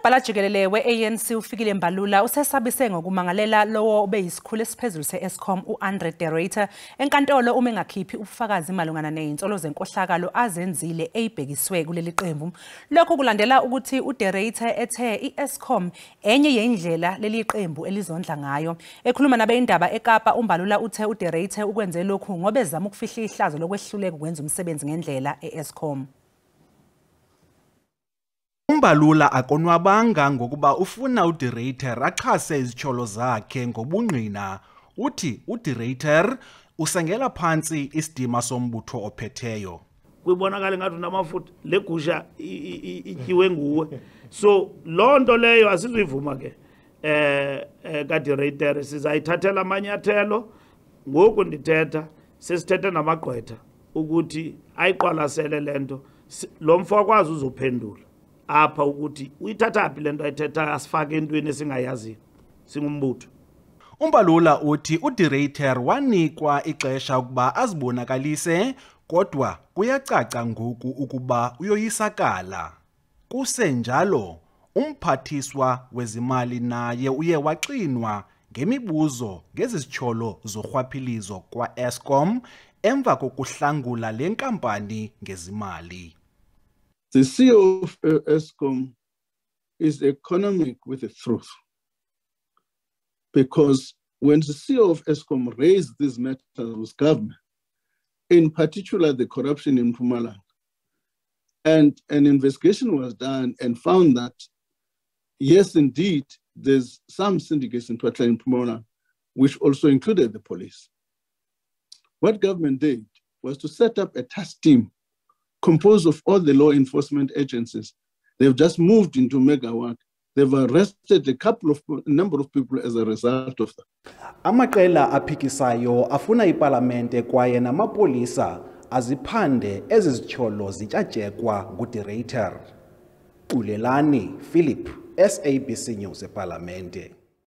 Unobhala jikelele we-ANC ufikile Mbalula usesabise ngokumangalela lowo obeyisikhulu esiphezulu se-Eskom Ruyter enkantolo uma engakhiphi ubufakazi malungana nezinsolo zenkohlakalo azenzile eyibhekiswe kuleli qembu. Lokho kulandela ukuthi Ruyter ethe i-Eskom enye yendlela leli qembu elizondla ngayo. Ekhuluma nabezindaba eKapa, uMbalula uthe Ruyter ukwenze lokhu ngoba ezama ukufihla ihlazo lokwehluleka ukwenza umsebenzi ngendlela e-Eskom. UMbalula akonwabanga ngokuba ufuna Ruyter axhase izitsholo zakhe ngobungqina. Uthi Ruyter usengela phansi isidima sombutho ophetheyo. Kuyibonakala ngathi unamafutha legusha ityiwe nguwe. So lonto leyo asizuyivuma ke Ruyter sizayithathela amanyathelo. Ngoku ndithetha sesithethe namagqwetha ukuthi ayiqwalasele lento lo mfo akwazi uzophendula apha ukuthi uyithathaphi lento ayithetha asifake entweni esingayaziyo singumbutho. UMbalula uthi Ruyter wanikwa ixesha ukuba azibonakalise kodwa kuyacaca ngoku ukuba uyoyisakala. Kusenjalo umphathiswa wezimali naye uye waxinwa ngemibuzo ngezitsholo zorhwaphilizo kwa-Eskom emva kokuhlangula le nkampani ngezimali. The CEO of Eskom is economic with the truth, because when the CEO of Eskom raised these matters with government, in particular the corruption in Mpumalanga, and an investigation was done and found that, yes, indeed, there's some syndicates in Mpumalanga, which also included the police. What government did was to set up a task team composed of all the law enforcement agencies. They've just moved into mega work. They've arrested a number of people as a result of that. Amaqela aphikisayo afuna iparlamente kwaye namapolisa aziphande ezizitsholo zityajekwa nguDirayter. Xulelani Philip, SABC News eParlamente.